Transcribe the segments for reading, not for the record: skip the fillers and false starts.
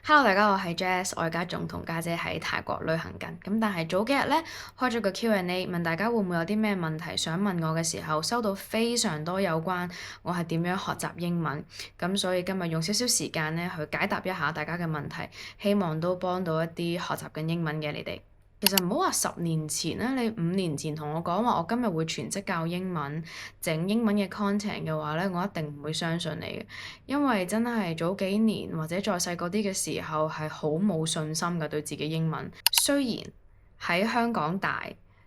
Hello，大家好，我係 Jess，我而家仲同家姐喺泰國旅行緊，咁但係早幾日咧開咗個 Q&A，問大家會唔會有啲咩問題想問我嘅時候，收到非常多有關我係點樣學習英文，咁所以今日用少少時間咧去解答一下大家嘅問題，希望都幫到一啲學習緊英文嘅你哋。其實唔好話10年前啦，你5年前同我講話我今日會全職教英文，整英文嘅 content 嘅話咧，我一定唔會相信你嘅，因為真係早幾年或者再細個啲嘅時候係好冇信心嘅對自己英文。雖然喺香港大，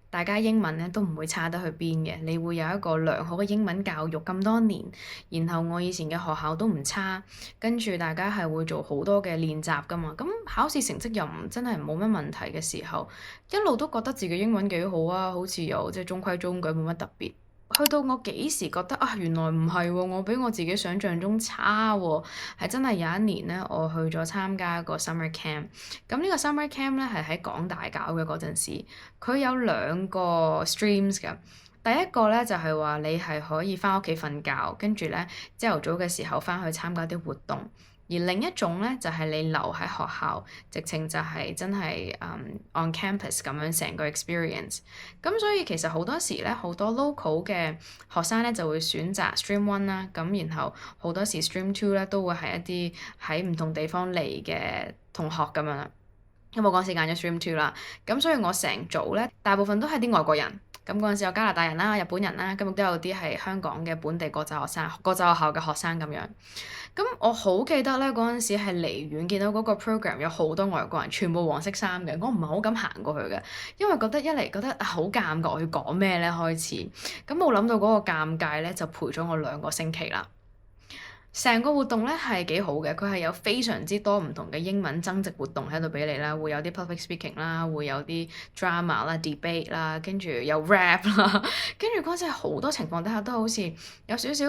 大家英文咧都唔會差得去邊嘅，你會有一個良好嘅英文教育咁多年，然後我以前嘅學校都唔差，跟住大家係會做好多嘅練習㗎嘛，咁考試成績又唔真係冇乜問題嘅時候，一路都覺得自己英文幾好啊，好似又即係中規中矩冇乜特別。去到我幾時覺得啊，原來唔係喎，我比我自己想象中差喎，係真係有一年咧，我去咗參加一個 summer camp。咁呢個 summer camp 咧係喺港大搞嘅嗰陣時，佢有兩個 streams 㗎。第一個咧就係話你係可以返屋企瞓覺，跟住咧朝頭早嘅時候返去參加啲活動。而另一種咧就係你留喺學校，直情就係真係on campus 咁樣成個 experience。咁所以其實好多時咧，好多 local 嘅學生咧就會選擇 stream one 啦，咁然後好多時 stream two 咧都會係一啲喺唔同地方嚟嘅同學咁樣啦。咁我嗰陣時揀咗 stream two 啦，咁所以我成組咧大部分都係啲外國人。咁嗰陣時有加拿大人啦、日本人啦，咁亦都有啲係香港嘅本地國際學生、國際學校嘅學生咁樣。咁我好記得咧，嗰陣時係離遠見到嗰個 program 有好多外國人，全部黃色衫嘅，我唔係好敢行過去嘅，因為覺得一嚟覺得好尷尬，我要講咩咧開始，咁冇諗到嗰個尷尬咧就陪咗我2個星期啦。成個活動咧係幾好嘅，佢係有非常之多唔同嘅英文增值活動喺度俾你啦，會有啲 public speaking 啦，會有啲 drama 啦、debate 啦，跟住有 rap 啦，跟住嗰陣時好多情況底下都好似有少少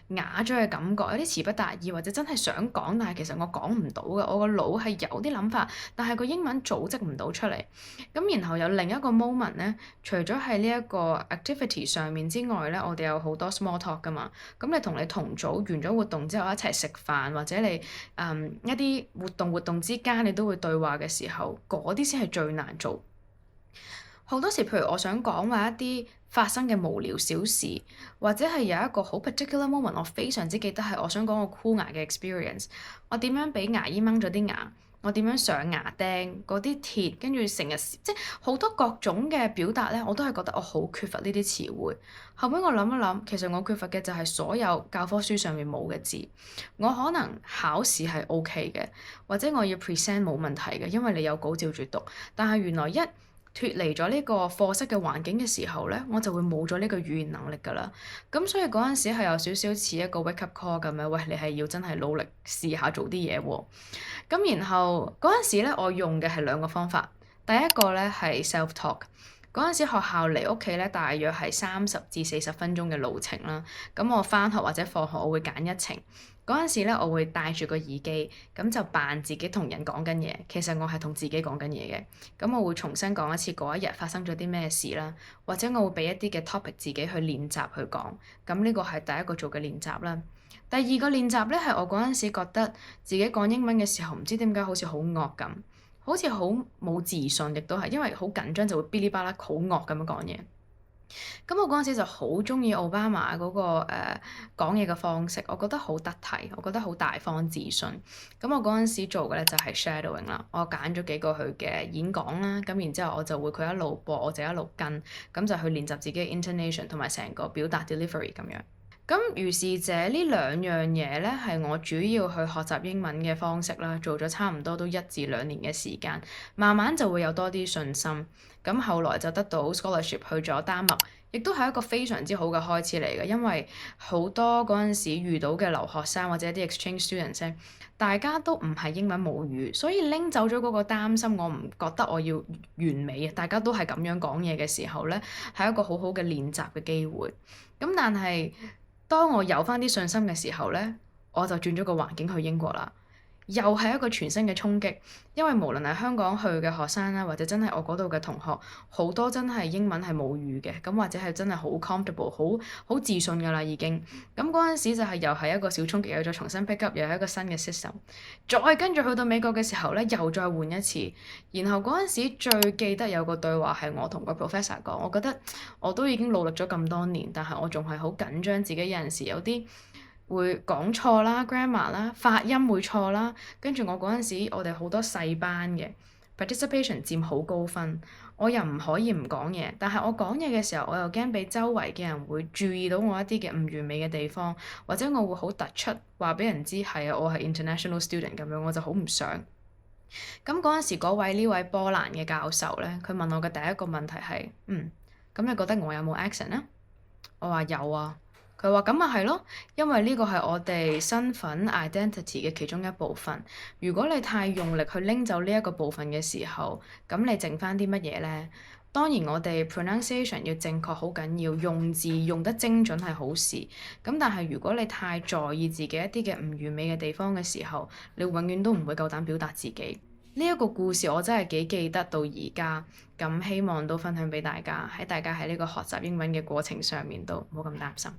啞咗嘅感覺，有啲詞不達意或者真係想講，但係其實我講唔到嘅，我個腦係有啲諗法，但係個英文組織唔到出嚟。咁然後有另一個 moment 咧，除咗係呢一個 activity 上面之外咧，我哋有好多 small talk 㗎嘛，咁你同你同組完咗活動之後，一齊食飯或者你一啲活動之間你都會對話嘅時候，嗰啲先係最難做。好多時，譬如我想講話一啲發生嘅無聊小事，或者係有一個好 particular moment，我非常之記得係我想講個箍牙嘅 experience，我點樣俾牙醫掹咗啲牙。我點樣上牙釘嗰啲鐵，跟住成日即係好多各種嘅表達咧，我都係覺得我好缺乏呢啲詞彙。後尾我諗一諗，其實我缺乏嘅就係所有教科書上面冇嘅字。我可能考試係 OK 嘅，或者我要 present 冇問題嘅，因為你有稿照住讀。但係原來一脫離咗呢個課室嘅環境嘅時候咧，我就會冇咗呢個語言能力㗎啦。咁所以嗰陣時係有少少似一個 wake up call 咁樣，喂，你係要真係努力試下做啲嘢喎。咁然後嗰陣時咧，我用嘅係2個方法。第一個咧係 self talk。嗰陣時學校離屋企咧，大約係30至40分鐘嘅路程啦。咁我返學或者放學，我會揀一程。嗰陣時咧，我會戴住個耳機，咁就扮自己同人講緊嘢。其實我係同自己講緊嘢嘅。咁我會重新講一次嗰一日發生咗啲咩事啦，或者我會俾一啲嘅 topic 自己去練習去講。咁呢個係第一個做嘅練習啦。第二個練習咧係我嗰陣時覺得自己講英文嘅時候，唔知點解好似好惡咁，好似好冇自信，亦都係因為好緊張就會嗶哩吧啦好惡咁樣講嘢。咁我嗰陣時就好鍾意奧巴馬嗰個講嘢嘅方式，我覺得好得體，我覺得好大方自信。咁我嗰陣時做嘅咧就係 shadowing 啦，我揀咗幾個佢嘅演講啦，咁然之後我就會佢一路播，我就一路跟，咁就去練習自己嘅 intonation 同埋成個表達 delivery 咁樣。咁如是者呢2樣嘢咧，係我主要去學習英文嘅方式啦，做咗差唔多都1至2年嘅時間，慢慢就會有多啲信心。咁後來就得到 scholarship 去咗丹麥，亦都係一個非常之好嘅開始嚟嘅，因為好多嗰陣時遇到嘅留學生或者啲 exchange students 咧，大家都唔係英文母語，所以拎走咗嗰個擔心，我唔覺得我要完美啊，大家都係咁樣講嘢嘅時候咧，係一個好好嘅練習嘅機會。咁但係當我有返啲信心嘅時候咧，我就轉咗個環境去英國啦。又係一個全新嘅衝擊，因為無論係香港去嘅學生啦，或者真係我嗰度嘅同學，好多真係英文係母語嘅，咁或者係真係好 comfortable，好自信㗎啦已經。咁嗰陣時就係又係一個小衝擊，又再重新 pick up，又係一個新嘅 system。再跟住去到美國嘅時候咧，又再換一次。然後嗰陣時最記得有個對話係我同個 professor 講，我覺得我都已經努力咗咁多年，但係我仲係好緊張自己有陣時有啲會講錯啦，grammar 啦，發音會錯啦，跟住我嗰陣時，我哋好多細班嘅 participation 佔好高分，我又唔可以唔講嘢，但係我講嘢嘅時候，我又驚俾周圍嘅人會注意到我一啲嘅唔完美嘅地方，或者我會好突出話俾人知係啊，我係 international student 咁樣，我就好唔想。咁嗰陣時嗰位呢位波蘭嘅教授咧，佢問我嘅第一個問題係，咁你覺得我有冇 accent 啊？我話有啊。佢話咁咪係咯，因為呢個係我哋身份 identity 嘅其中一部分。如果你太用力去拎走呢一個部分嘅時候，咁你剩翻啲乜嘢咧？當然我哋 pronunciation 要正確好緊要，用字用得精準係好事。咁但係如果你太在意自己一啲嘅唔完美嘅地方嘅時候，你永遠都唔會夠膽表達自己。呢一個故事我真係幾記得到而家，咁希望都分享俾大家，喺大家喺呢個學習英文嘅過程上面都唔好咁擔心。